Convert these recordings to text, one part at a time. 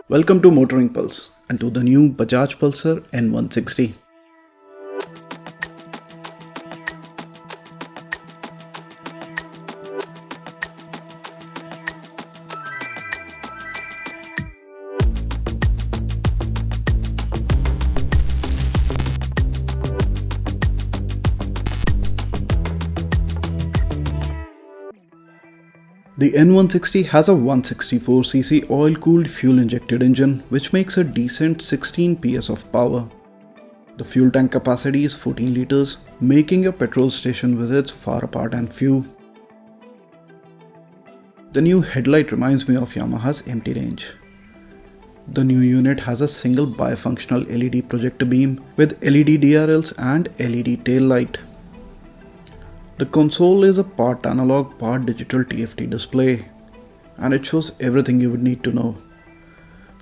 Welcome to Motoring Pulse and to the new Bajaj Pulsar N160. The N160 has a 164cc oil-cooled fuel-injected engine which makes a decent 16 PS of power. The fuel tank capacity is 14 liters, making your petrol station visits far apart and few. The new headlight reminds me of Yamaha's empty range. The new unit has a single bifunctional LED projector beam with LED DRLs and LED tail light. The console is a part analog, part digital TFT display, and it shows everything you would need to know.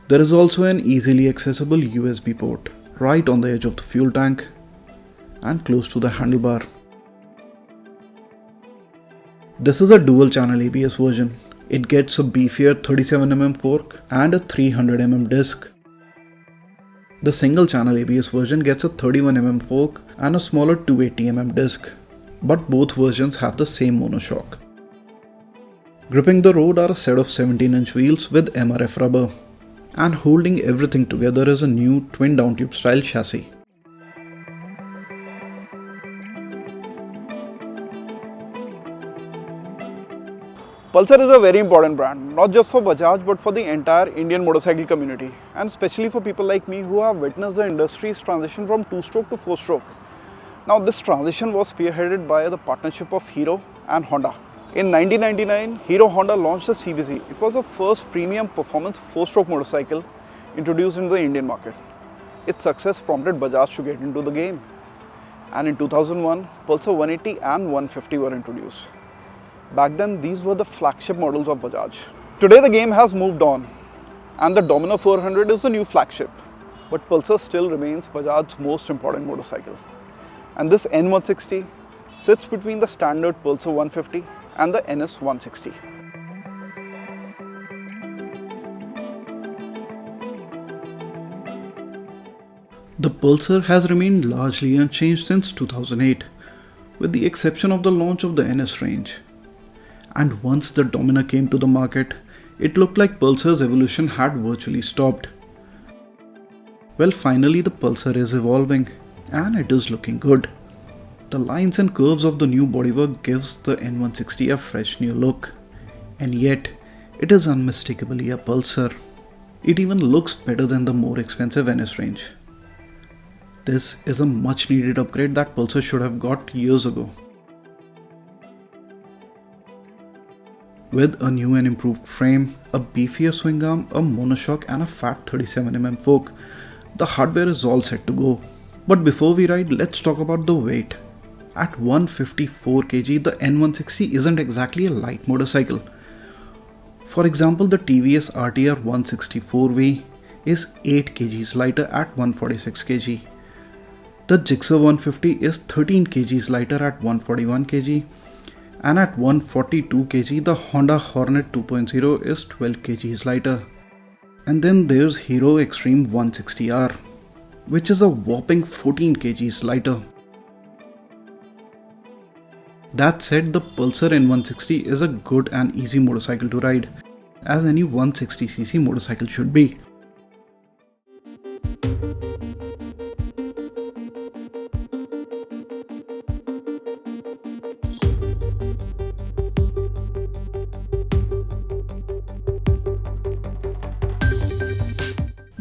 There is also an easily accessible USB port right on the edge of the fuel tank and close to the handlebar. This is a dual channel ABS version. It gets a beefier 37mm fork and a 300mm disc. The single channel ABS version gets a 31mm fork and a smaller 280mm disc. But both versions have the same monoshock. Gripping the road are a set of 17-inch wheels with MRF rubber, and holding everything together is a new twin downtube style chassis. Pulsar is a very important brand, not just for Bajaj but for the entire Indian motorcycle community, and especially for people like me who have witnessed the industry's transition from 2-stroke to 4-stroke. Now this transition was spearheaded by the partnership of Hero and Honda. In 1999, Hero Honda launched the CBZ. It was the first premium performance 4-stroke motorcycle introduced into the Indian market. Its success prompted Bajaj to get into the game. And in 2001, Pulsar 180 and 150 were introduced. Back then, these were the flagship models of Bajaj. Today the game has moved on and the Dominar 400 is the new flagship. But Pulsar still remains Bajaj's most important motorcycle. And this N160 sits between the standard Pulsar 150 and the NS 160. The Pulsar has remained largely unchanged since 2008, with the exception of the launch of the NS range. And once the Dominar came to the market, it looked like Pulsar's evolution had virtually stopped. Well, finally the Pulsar is evolving. And it is looking good. The lines and curves of the new bodywork gives the N160 a fresh new look. And yet, it is unmistakably a Pulsar. It even looks better than the more expensive NS range. This is a much needed upgrade that Pulsar should have got years ago. With a new and improved frame, a beefier swing arm, a monoshock and a fat 37mm fork, the hardware is all set to go. But before we ride, let's talk about the weight. At 154 kg, the N160 isn't exactly a light motorcycle. For example, the TVS RTR 164V is 8 kg lighter at 146 kg. The Gixxer 150 is 13 kg lighter at 141 kg. And at 142 kg, the Honda Hornet 2.0 is 12 kg lighter. And then there's Hero Extreme 160R, which is a whopping 14 kg lighter. That said, the Pulsar N160 is a good and easy motorcycle to ride, as any 160cc motorcycle should be.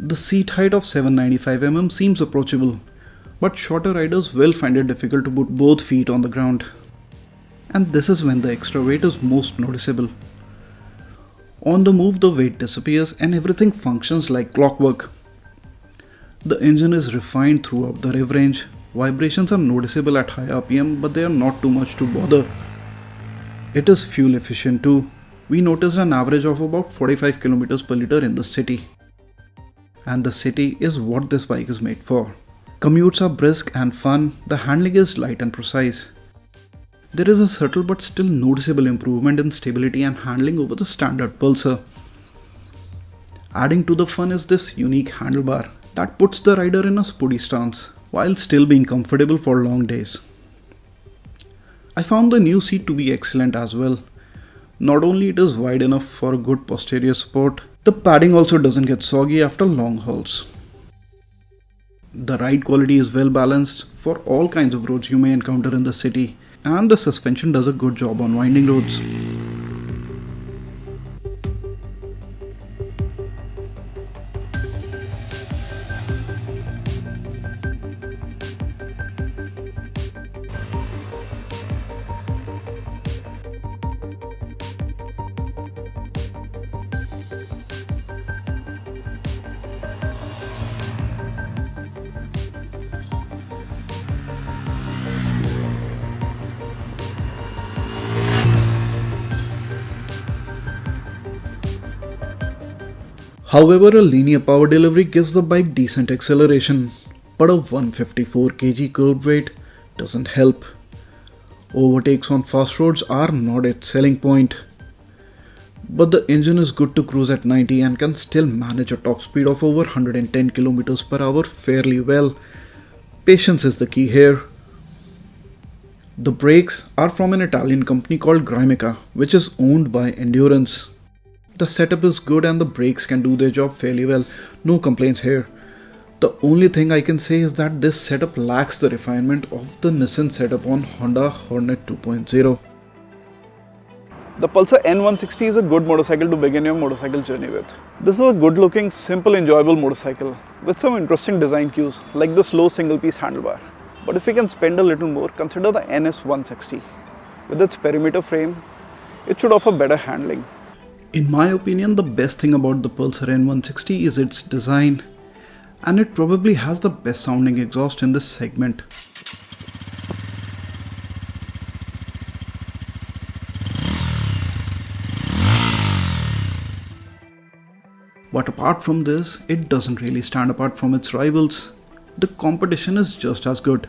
The seat height of 795mm seems approachable, but shorter riders will find it difficult to put both feet on the ground. And this is when the extra weight is most noticeable. On the move, the weight disappears and everything functions like clockwork. The engine is refined throughout the rev range. Vibrations are noticeable at high RPM, but they are not too much to bother. It is fuel efficient too. We noticed an average of about 45 km per liter in the city. And the city is what this bike is made for. Commutes are brisk and fun, the handling is light and precise. There is a subtle but still noticeable improvement in stability and handling over the standard Pulsar. Adding to the fun is this unique handlebar that puts the rider in a sporty stance while still being comfortable for long days. I found the new seat to be excellent as well. Not only it is wide enough for good posterior support, the padding also doesn't get soggy after long hauls. The ride quality is well balanced for all kinds of roads you may encounter in the city, and the suspension does a good job on winding roads. However, a linear power delivery gives the bike decent acceleration, but a 154 kg curb weight doesn't help. Overtakes on fast roads are not its selling point, but the engine is good to cruise at 90 and can still manage a top speed of over 110 km per hour fairly well. Patience is the key here. The brakes are from an Italian company called Grimica, which is owned by Endurance. The setup is good and the brakes can do their job fairly well, no complaints here. The only thing I can say is that this setup lacks the refinement of the Nissan setup on Honda Hornet 2.0. The Pulsar N160 is a good motorcycle to begin your motorcycle journey with. This is a good looking, simple, enjoyable motorcycle with some interesting design cues like the slow single piece handlebar. But if you can spend a little more, consider the NS160. With its perimeter frame, it should offer better handling. In my opinion, the best thing about the Pulsar N160 is its design, and it probably has the best sounding exhaust in this segment. But apart from this, it doesn't really stand apart from its rivals. The competition is just as good.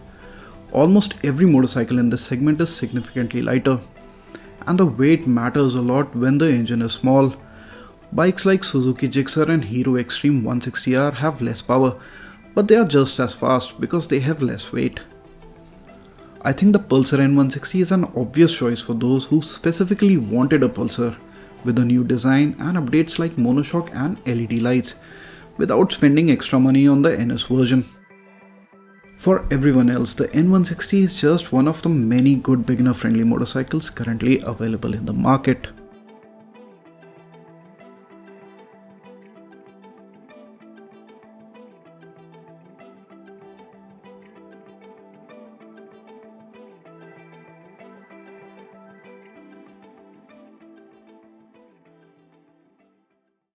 Almost every motorcycle in this segment is significantly lighter, and the weight matters a lot when the engine is small. Bikes like Suzuki Gixxer and Hero Extreme 160R have less power, but they are just as fast because they have less weight. I think the Pulsar N160 is an obvious choice for those who specifically wanted a Pulsar with a new design and updates like monoshock and LED lights without spending extra money on the NS version. For everyone else, the N160 is just one of the many good beginner-friendly motorcycles currently available in the market.